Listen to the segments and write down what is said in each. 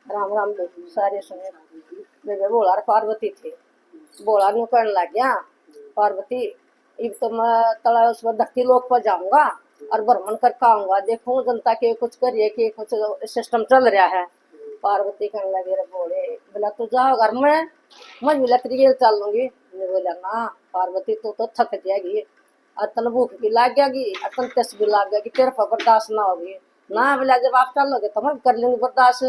राम राम सारे सुने। वे बोला पार्वती थे। बोला नु कहने लग गया पार्वती अब तो मैं तला उस पर धरती लोक पर जाऊंगा और भ्रमण करके आऊंगा, देखूं जनता के कुछ करिए कि कुछ सिस्टम चल रहा है। पार्वती कहने लगे रे बोले बोला तू जाओ घर में, मैं मिला तरीके चल लूंगी। बोला ना पार्वती तू तो थक जाएगी, अतन भूख भी लाग जाएगी, अतन तस भी लाग जाएगी, तेरे पर बर्दाश्त ना होगी ना। बोला जब आप चलोगे तो मैं कर लूंगी बर्दाश्त।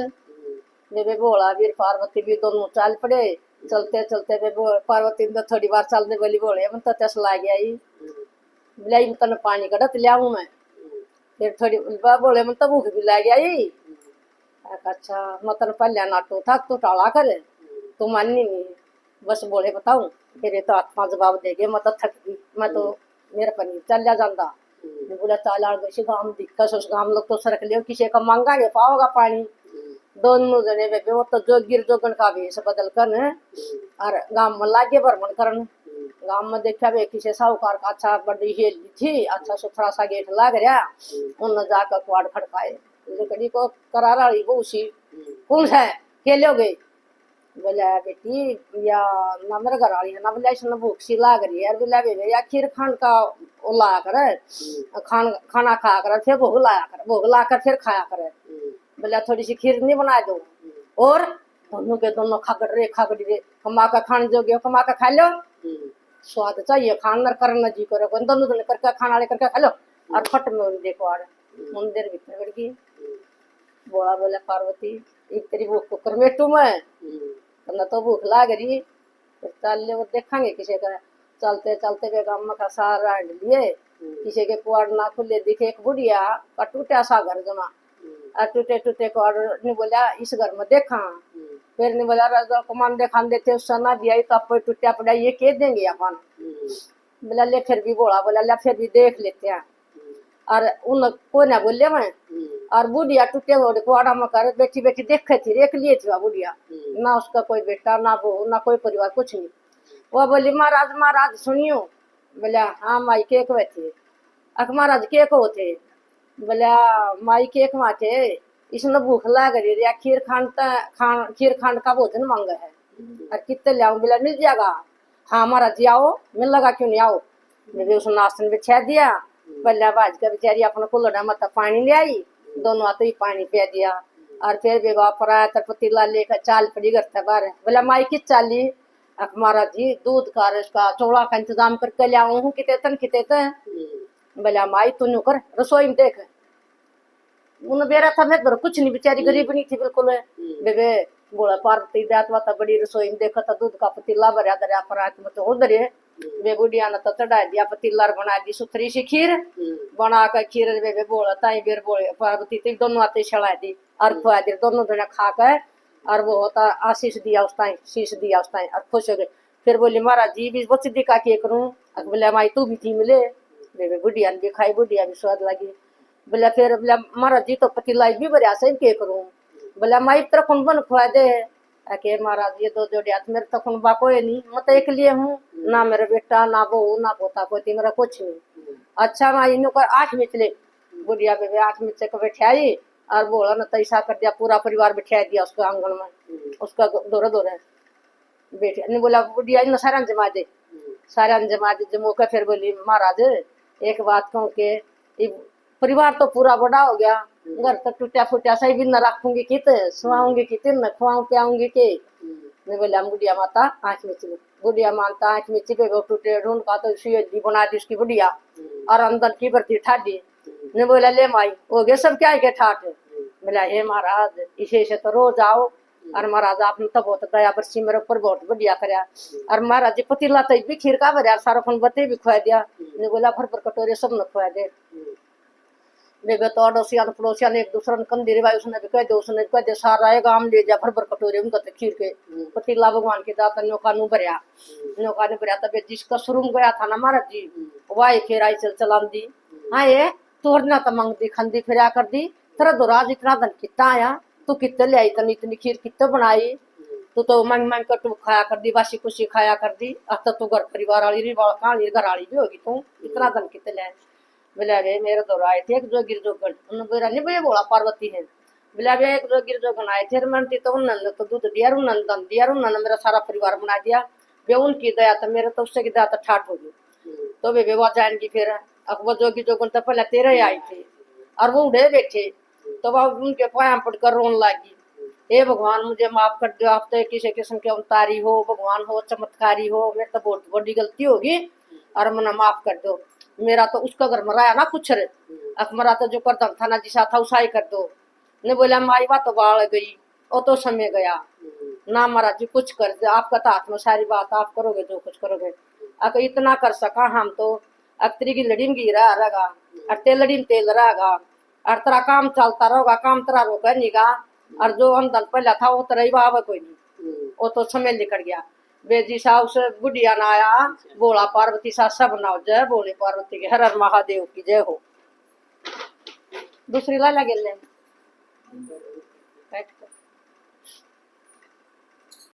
वे बोला वीर पार्वती भी दोनों चल पड़े। चलते चलते वे पार्वती ने थोड़ी बार चलने वाली बोले मैं तो तस ला गया ही। बोला इन तन पानी कड़त लियाऊं मैं। फिर थोड़ी बोले मैं तो भूख भी ला गया ही। अच्छा मतलब पहले नाटो था तू टाला करे, तू माननी नहीं। बस बोले बताऊं, फिर ये तो आत्मा जवाब देगे मैं तो थक गई, मैं तो मेरा पनीर चल जा जाता। बोला चाल गाँव दिक्कत उस गाँव लोग तो सरक लियो किसी का मांगा के पाओगा पानी। दोनों जने वे वो तो जोगिर जोगन का वेश बदल कर और गांव में लागे भ्रमण करन। गांव में देखा वे किसी साहूकार का अच्छा बड़ी हेली थी, अच्छा सुथरा सा गेट लाग रहा। उन जाकर क्वाड खड़काए, लकड़ी को करारा वो उसी कौन है खेलोगे। बोला बेटी या ना मेरे घर वाली है ना, बोला इसने भूख सी लाग रही है। बोला वे या खीर खान का वो लाया करे, खाना खाया करे फिर भोग लाया करे, भोग ला कर फिर खाया करे। बोला थोड़ी सी खीर नहीं बना दो। और दोनों के दोनों खागड़ रे कमा का खाने जोगे कमा का खा लो, स्वाद चाहिए खान नर करना जी करो दोनों दोनों करके खाना ले करके खा लो। और फट में देखो आड़ मंदिर भीतर बढ़ गई। बोला बोला पार्वती एक तेरी भूख को कर मेटू मैं, न तो भूख लाग रही। चल ले वो देखेंगे किसी का। चलते चलते वे गाँव का सारा लिए किसी के कुआर ना खुले दिखे। एक बुढ़िया का टूटा सा घर जना, टूटे टूटे कुआर ने बोला इस घर में देखा। फिर ने बोला राजा कमान देखा देते उस ना दिया तो टूटा पड़ा ये कह देंगे अपन। बोला ले फिर भी बोला बोला ले फिर भी देख लेते हैं। और उन को ना बोले मैं। और बुढ़िया टूटे हुए कुआड़ा में कर बैठी बैठी देखे थी, देख लिए थी बुढ़िया। ना उसका कोई बेटा ना बहू ना कोई परिवार कुछ नहीं। वो बोली महाराज महाराज सुनियो। बोला हाँ माई के थे। अक महाराज के को थे। बोला माई के थे इसने भूख लाग रही है, खीर खांड का भोजन मांगा है और कितने ले आऊं। बोला मिल जाएगा। हाँ महाराज जी आओ, मिल लगा क्यों नहीं आओ। मैंने उस नाश्ते में बिछा दिया। बल्ला बाज का बेचारी अपने कुल्लड़ा मत पानी ले आई, दोनों हाथ ही पानी पिया दिया। और फिर बेवा पर आया तो पतीला लेकर चाल पड़ी घर से बाहर। बोला माई किस चाली। महाराज जी दूध का उसका चौड़ा का इंतजाम करके ले आऊं हूँ किते तन। बोला माई तू नु कर रसोई में देख। उन बेरा था मैं कुछ नहीं, बेचारी गरीब नहीं थी बिल्कुल। बेबे बोला पार्वती दात वाता बड़ी रसोई में देखा था दूध का पतीला भरा दरिया पर आके मत उधर वे बुढ़िया ने तो चढ़ा दिया पतीला बना दी सुथरी सी खीर बना कर खीर। बेबे बोला ताई बेर बोले पार्वती थी दोनों आते चढ़ा दी और खुआ दी। दोनों जने खा कर और वो होता आशीष दिया उस टाइम शीश दिया उस टाइम और खुश हो गए। फिर बोली महाराज जी भी बच दिखा के करूँ। बोले माई तू भी थी मिले। बेबे बुढ़िया ने भी खाई, बुढ़िया भी स्वाद लगी। बोला फिर बोला महाराज जी तो पतीला भी भरिया से के करूँ। बोला माई तेरा कौन बन खुआ दे। के महाराज ये दो जोड़िया मेरे तो कौन बा कोई नहीं, मैं तो एक लिए हूँ ना मेरा बेटा ना बहू ना पोता पोती मेरा कुछ नहीं। अच्छा माई इन कर 8 मिचले। बुढ़िया बेबे 8 मिचे को बैठाई और बोला ना तैसा कर दिया पूरा परिवार बैठा दिया उसके आंगन में। उसका दौरे दौरे बेटे ने बोला बुढ़िया इन सारा जमा दे, सारा जमा दे जमो कर। फिर बोली महाराज एक बात कहूँ के परिवार तो पूरा बड़ा हो गया, घर तो टूटा फूटा सही भी न रखूंगी कित सुहाऊंगी कित न खुआऊं पियाऊंगी के। मैं बोला बुढ़िया माता 8 मिची। बुढ़िया मानता 8 मिची पे टूटे ढूंढ का तो सी बना दी उसकी बुढ़िया और अंदर की भरती ठाडी। ने बोला ले माई हो गए सब क्या के ठाठ। बोला हे महाराज इसे से तो रोज आओ और महाराज आपने तो बहुत दया बरसी मेरे ऊपर बहुत बढ़िया कराया। और महाराज जी पतीला तो भी खीर का भरिया सारा फन बते भी खुआ दिया। ने बोला भर भर कटोरे सब न खुआ दे। बेबे तो अड़ोसिया पड़ोसिया ने एक दूसरे ने कंदी रिवाई उसने भी कह दे उसने कह दे सारा एक आम ले जा भर भर कटोरे उनका तो खीर के पतीला भगवान के दाता नौका नु भरिया। नौका ने भरिया तब जिसका शुरू में गया था ना महाराज जी वाई फिर आई चल चलाम दी। हाँ ये तोड़ना तो मंग दी खंदी फिर कर दी तेरा दोराज इतना धन कितना आया तू कितने ले आई तनी इतनी खीर कितने बनाई तू तो मंग मंग कर तू खाया कर दी बासी कुछ खाया कर दी। अब तो घर परिवार वाली कहानी घर वाली भी होगी तू इतना धन कितने ले। बोला रे मेरे दौरा आए थे एक जोगिर जोगन उन्होंने बोला नहीं भैया बोला पार्वती है। बोला वे एक जो गिरजो बनाए थे मनती तो उन्होंने तो दूध दिया उन्होंने दम दिया उन्होंने मेरा सारा परिवार बना दिया। वे उनकी दया तो मेरे तो उससे की दया तो ठाट होगी। तो वे वो जाएंगी फिर अब वो जोगी जोगन तो पहले तेरे आई थे और वो उड़े बैठे तो वह उनके पाया पड़कर रोने लगी। हे भगवान मुझे माफ कर दो, आप तो किसी किस्म के अवतारी हो, भगवान हो, चमत्कारी हो, मेरे तो बहुत बड़ी गलती होगी और मना माफ कर दो। मेरा तो उसका घर मराया ना कुछ रे अकमरा तो जो करदम था ना जिसा था उसा ही कर दो। ने बोला माई बात तो बाढ़ गई वो तो समय गया ना महाराज जी कुछ कर दे, आपका तो हाथ में सारी बात आप करोगे जो कुछ करोगे। अक इतना कर सका हम तो अक्तरी की लड़ी में गिरा रहेगा और तेलड़ी में तेल रहेगा और तेरा काम चलता रहेगा, काम तेरा रोका निगा और जो अंदर पहला था वो तरह ही बाबा कोई नहीं, वो तो समय निकल गया। बेजी साहब से बुढ़िया ना आया बोला पार्वती सा सब ना जय बोले पार्वती के हर हर महादेव की जय हो। दूसरी लाला गेले